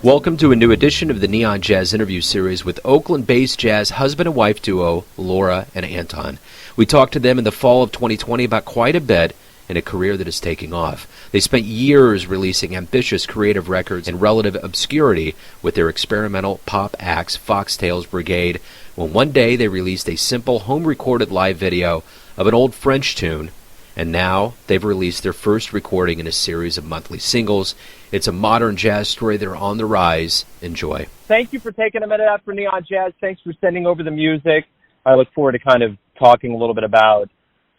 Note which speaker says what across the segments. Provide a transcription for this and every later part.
Speaker 1: Welcome to a new edition of the Neon Jazz interview series with Oakland-based jazz husband and wife duo Laura and Anton. We talked to them in the fall of 2020 about quite a bit in a career that is taking off. They spent years releasing ambitious creative records in relative obscurity with their experimental pop acts Foxtails Brigade, when one day they released a simple home-recorded live video of an old French tune, and now they've released their first recording in a series of monthly singles. It's a modern jazz story. They're on the rise. Enjoy.
Speaker 2: Thank you for taking a minute out for Neon Jazz. Thanks for sending over the music. I look forward to kind of talking a little bit about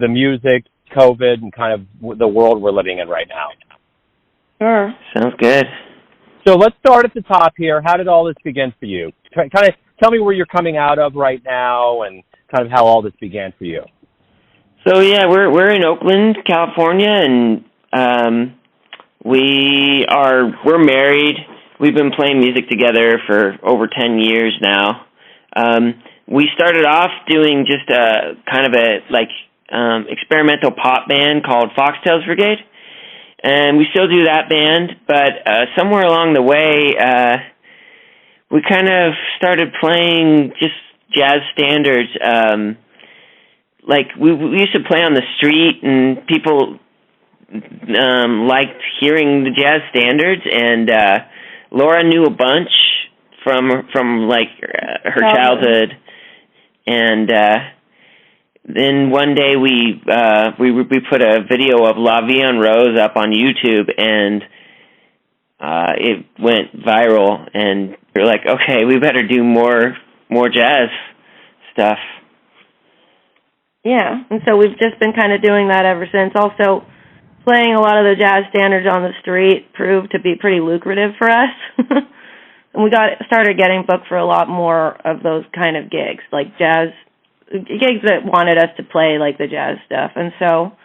Speaker 2: the music, COVID, and kind of the world we're living in right now.
Speaker 3: Sure. Sounds good.
Speaker 2: So let's start at the top here. How did all this begin for you? Kind of tell me where you're coming out of right now and kind of how all this began for you.
Speaker 3: So yeah, we're in Oakland, California, and we're married. We've been playing music together for over 10 years now. We started off doing just a kind of a experimental pop band called Foxtails Brigade, and we still do that band. But somewhere along the way, we kind of started playing just jazz standards. We used to play on the street, and people liked hearing the jazz standards, and Laura knew a bunch from her childhood, and then one day we put a video of Vie En Rose up on YouTube, and it went viral, and we're like, okay, we better do more jazz stuff.
Speaker 4: Yeah, and so we've just been kind of doing that ever since. Also, playing a lot of the jazz standards on the street proved to be pretty lucrative for us. And we started getting booked for a lot more of those kind of gigs, like jazz gigs that wanted us to play like the jazz stuff. And so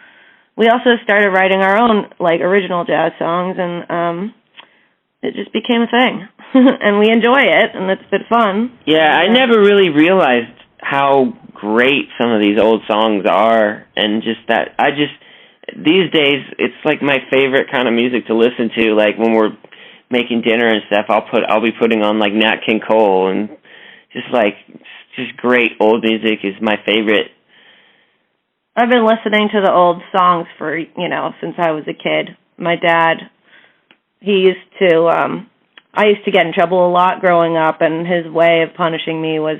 Speaker 4: we also started writing our own original jazz songs, and it just became a thing. And we enjoy it, and it's been fun.
Speaker 3: Yeah, I never really realized how great some of these old songs are, and these days it's like my favorite kind of music to listen to. Like when we're making dinner and stuff, I'll be putting on like Nat King Cole, and just great old music is my favorite.
Speaker 4: I've been listening to the old songs for since I was a kid. My dad, I used to get in trouble a lot growing up, and his way of punishing me was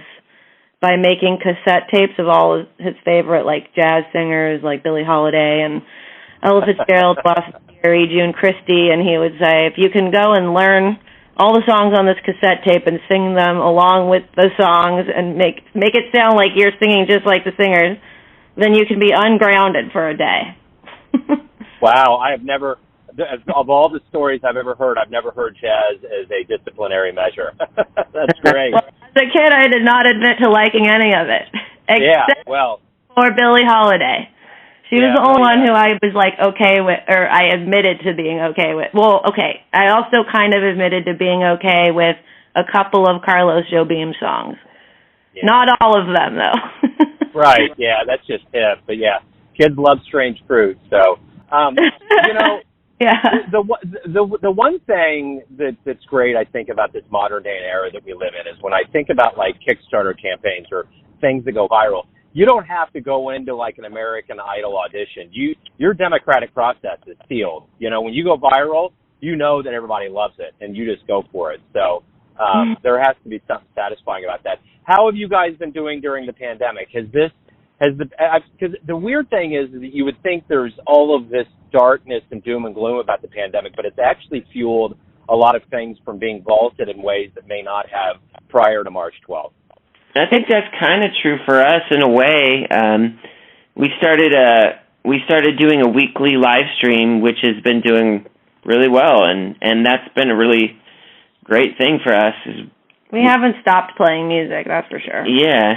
Speaker 4: by making cassette tapes of all his favorite, jazz singers, like Billie Holiday and Ella Fitzgerald, Gary, June Christie, and he would say, if you can go and learn all the songs on this cassette tape and sing them along with the songs and make it sound like you're singing just like the singers, then you can be ungrounded for a day.
Speaker 2: Wow, I have never, of all the stories I've ever heard jazz as a disciplinary measure. That's great.
Speaker 4: Well, as a kid, I did not admit to liking any of it, except for Billie Holiday. She was the only one who I was okay with, or I admitted to being okay with. Well, okay, I also kind of admitted to being okay with a couple of Carlos Jobim songs. Yeah. Not all of them, though.
Speaker 2: Right, yeah, that's just him. But yeah, kids love strange fruit, so,
Speaker 4: yeah.
Speaker 2: The one thing that's great, I think, about this modern day and era that we live in is when I think about Kickstarter campaigns or things that go viral, you don't have to go into an American Idol audition. Your democratic process is sealed. When you go viral, you know that everybody loves it, and you just go for it. So there has to be something satisfying about that. How have you guys been doing during the pandemic? Because the weird thing is that you would think there's all of this darkness and doom and gloom about the pandemic, but it's actually fueled a lot of things from being vaulted in ways that may not have prior to March 12th.
Speaker 3: I think that's kind of true for us in a way. We started doing a weekly live stream, which has been doing really well, and that's been a really great thing for us.
Speaker 4: We haven't stopped playing music, that's for sure.
Speaker 3: Yeah.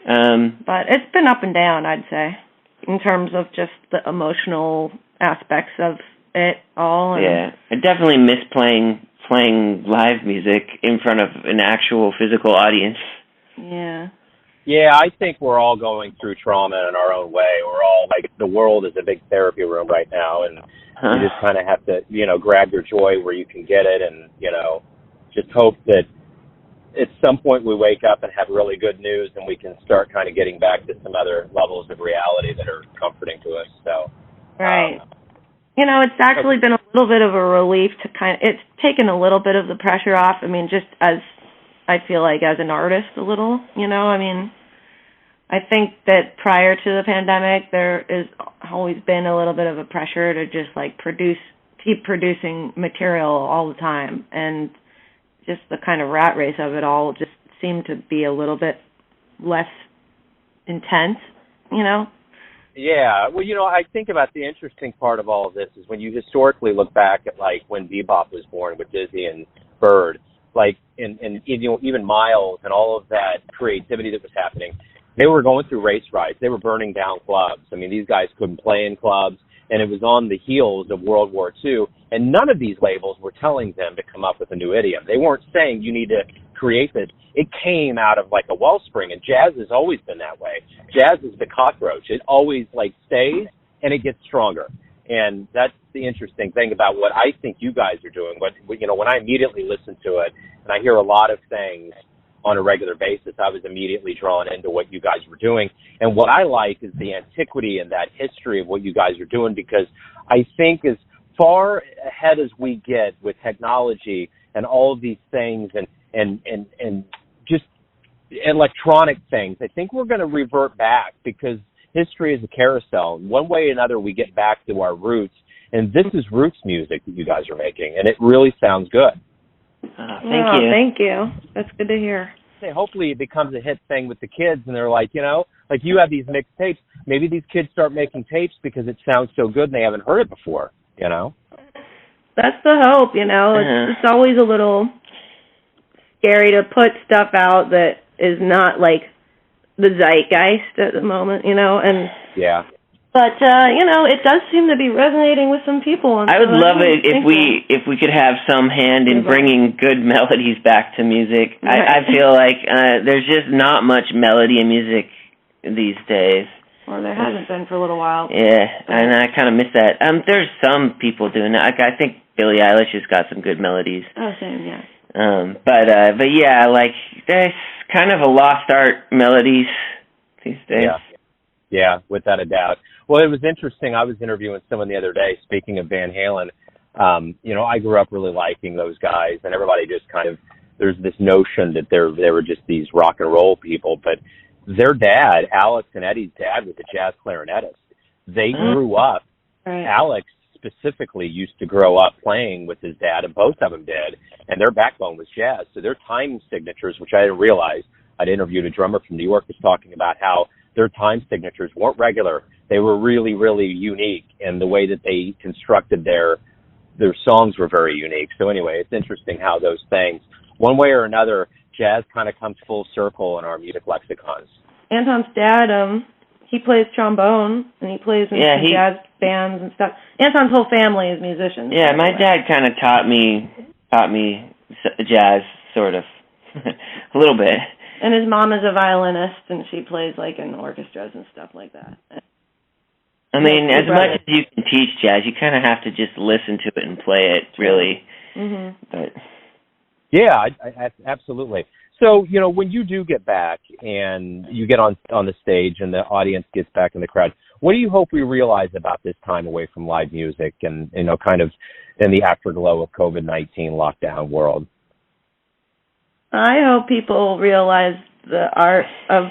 Speaker 4: But it's been up and down, I'd say, in terms of just the emotional aspects of it all.
Speaker 3: Yeah, I definitely miss playing live music in front of an actual physical audience.
Speaker 4: Yeah.
Speaker 2: Yeah, I think we're all going through trauma in our own way. We're all the world is a big therapy room right now, and you just kind of have to, grab your joy where you can get it, and just hope that at some point we wake up and have really good news and we can start kind of getting back to some other levels of reality that are comforting to us. So,
Speaker 4: right. It's actually been a little bit of a relief to it's taken a little bit of the pressure off. I mean, just as I feel like as an artist a little, I think that prior to the pandemic, there has always been a little bit of a pressure to just like keep producing material all the time, and just the kind of rat race of it all just seemed to be a little bit less intense,
Speaker 2: Yeah, well, I think about the interesting part of all of this is when you historically look back at like when bebop was born with Dizzy and Bird, like and even Miles and all of that creativity that was happening. They were going through race riots. They were burning down clubs. I mean, these guys couldn't play in clubs, and it was on the heels of World War II, and none of these labels were telling them to come up with a new idiom. They weren't saying you need to create this. It came out of like a wellspring, and jazz has always been that way. Jazz is the cockroach. It always like stays, and it gets stronger. And that's the interesting thing about what I think you guys are doing. When I immediately listen to it, and I hear a lot of things on a regular basis, I was immediately drawn into what you guys were doing. And what I like is the antiquity and that history of what you guys are doing, because I think as far ahead as we get with technology and all of these things and just electronic things, I think we're going to revert back, because history is a carousel. One way or another, we get back to our roots. And this is roots music that you guys are making, and it really sounds good.
Speaker 3: Thank you.
Speaker 4: Thank you. That's good to hear.
Speaker 2: Hopefully it becomes a hit thing with the kids, and they're like, like you have these mixed tapes. Maybe these kids start making tapes because it sounds so good and they haven't heard it before,
Speaker 4: That's the hope, It's always a little scary to put stuff out that is not like the zeitgeist at the moment, and
Speaker 2: yeah.
Speaker 4: But it does seem to be resonating with some people. And
Speaker 3: I would love it if we could have some hand in bringing good melodies back to music.
Speaker 4: Right.
Speaker 3: I feel like there's just not much melody in music these days.
Speaker 4: Or there hasn't been for a little while.
Speaker 3: Yeah, and I kind of miss that. There's some people doing that. I think Billie Eilish has got some good melodies.
Speaker 4: Oh, same, yeah.
Speaker 3: But yeah, like there's kind of a lost art melodies these days.
Speaker 2: Yeah, without a doubt. Well, it was interesting. I was interviewing someone the other day, speaking of Van Halen. I grew up really liking those guys, and everybody just kind of, there's this notion that they were just these rock and roll people, but their dad, Alex and Eddie's dad, was a jazz clarinetist. They grew up,
Speaker 4: right.
Speaker 2: Alex specifically used to grow up playing with his dad, and both of them did, and their backbone was jazz. So their time signatures, which I didn't realize, I'd interviewed a drummer from New York, was talking about how their time signatures weren't regular. They were really, really unique, and the way that they constructed their songs were very unique. So anyway, it's interesting how those things, one way or another, jazz kind of comes full circle in our music lexicons.
Speaker 4: Anton's dad, he plays trombone, and he plays in some jazz bands and stuff. Anton's whole family is musicians.
Speaker 3: Yeah, my dad kind of taught me jazz, sort of, a little bit.
Speaker 4: And his mom is a violinist, and she plays like in orchestras and stuff like that.
Speaker 3: I mean, as much as you can teach jazz, you kind of have to just listen to it and play it, really.
Speaker 4: Mm-hmm.
Speaker 3: But
Speaker 2: yeah, I absolutely. So, when you do get back and you get on the stage and the audience gets back in the crowd, what do you hope we realize about this time away from live music and, kind of in the afterglow of COVID-19 lockdown world?
Speaker 4: I hope people realize the art of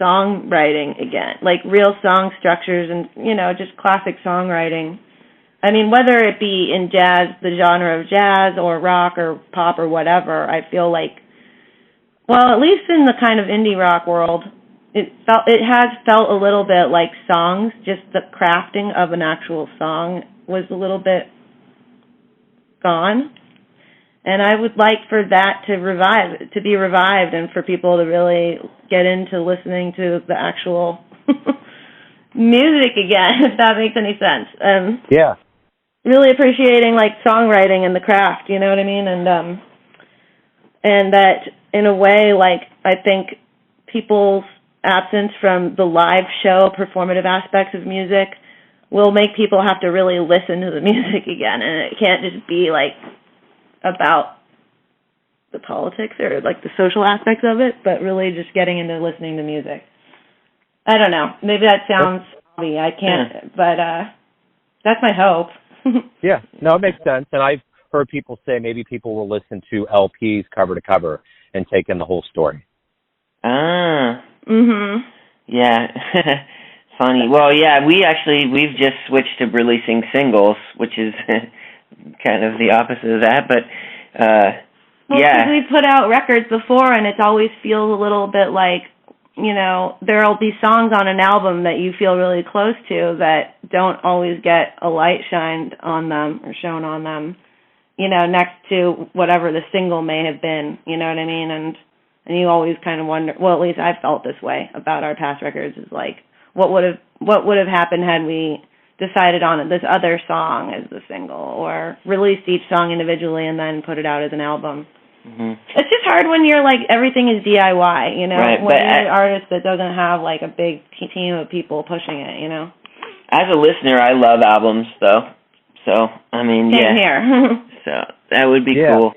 Speaker 4: songwriting again, like real song structures and, just classic songwriting. I mean, whether it be in jazz, the genre of jazz, or rock or pop or whatever, I feel like, well, at least in the kind of indie rock world, it has felt a little bit like songs, just the crafting of an actual song was a little bit gone. And I would like for that to be revived, and for people to really get into listening to the actual music again, if that makes any sense.
Speaker 2: Yeah.
Speaker 4: Really appreciating like songwriting and the craft, you know what I mean? And that in a way, like I think people's absence from the live show performative aspects of music will make people have to really listen to the music again, and it can't just be like about politics or like the social aspects of it, but really just getting into listening to music. I don't know. Maybe that sounds snobby. I can't, but that's my hope.
Speaker 2: Yeah, no, it makes sense. And I've heard people say maybe people will listen to LPs cover to cover and take in the whole story.
Speaker 3: Ah.
Speaker 4: Mhm.
Speaker 3: Yeah. Funny. Well, yeah, we've just switched to releasing singles, which is kind of the opposite of that, but
Speaker 4: Well,
Speaker 3: yeah.
Speaker 4: because we put out records before, and it always feels a little bit like, you know, there'll be songs on an album that you feel really close to that don't always get a light shined on them or shown on them, you know, next to whatever the single may have been, you know what I mean? And you always kind of wonder, well, at least I've felt this way about our past records, is like, what would have happened had we decided on this other song as the single, or released each song individually and then put it out as an album.
Speaker 3: Mm-hmm.
Speaker 4: It's just hard when you're like, everything is DIY, you know,
Speaker 3: right,
Speaker 4: when you're an artist that doesn't have like a big team of people pushing it, you know.
Speaker 3: As a listener, I love albums, though. So, I mean,
Speaker 4: Same here.
Speaker 3: So that would be cool.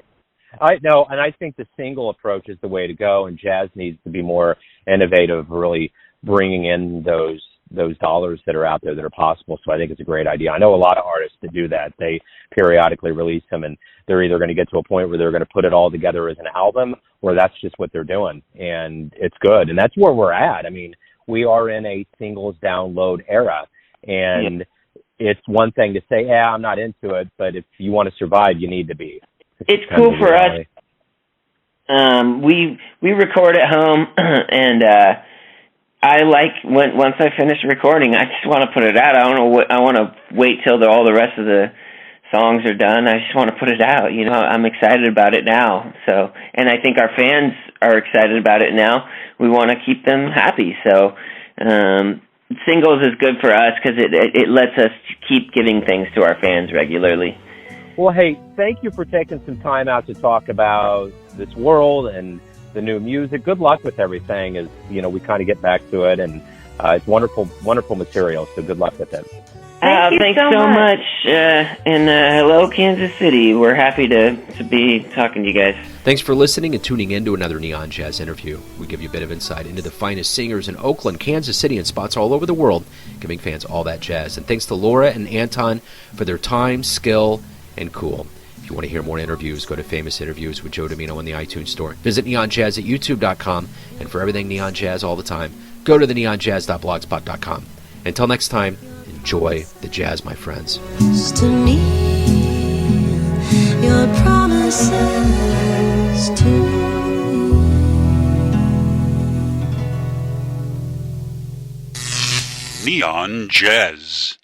Speaker 2: I know, and I think the single approach is the way to go, and jazz needs to be more innovative, really bringing in those dollars that are out there that are possible. So I think it's a great idea. I know a lot of artists that do that. They periodically release them, and they're either going to get to a point where they're going to put it all together as an album, or that's just what they're doing, and it's good. And that's where we're at. I mean, we are in a singles download era, and it's one thing to say, yeah, I'm not into it, but if you want to survive, you need to be.
Speaker 3: It's cool for us. We record at home, and I like once I finish recording, I just want to put it out. I want to wait till all the rest of the songs are done. I just want to put it out. You know, I'm excited about it now. So, and I think our fans are excited about it now. We want to keep them happy. So, singles is good for us because it lets us keep giving things to our fans regularly.
Speaker 2: Well, hey, thank you for taking some time out to talk about this world and the new music. Good luck with everything as, you know, we kind of get back to it, and it's wonderful, wonderful material, so good luck with it.
Speaker 3: Thanks so much. And hello, Kansas City. We're happy to be talking to you guys.
Speaker 1: Thanks for listening and tuning in to another Neon Jazz interview. We give you a bit of insight into the finest singers in Oakland, Kansas City, and spots all over the world, giving fans all that jazz. And thanks to Laura and Anton for their time, skill, and cool. If you want to hear more interviews, go to Famous Interviews with Joe Domino in the iTunes Store. Visit neonjazz at youtube.com, and for everything Neon Jazz all the time, go to the neonjazz.blogspot.com. Until next time, enjoy the jazz, my friends.
Speaker 5: To me, your promises to
Speaker 6: Neon Jazz.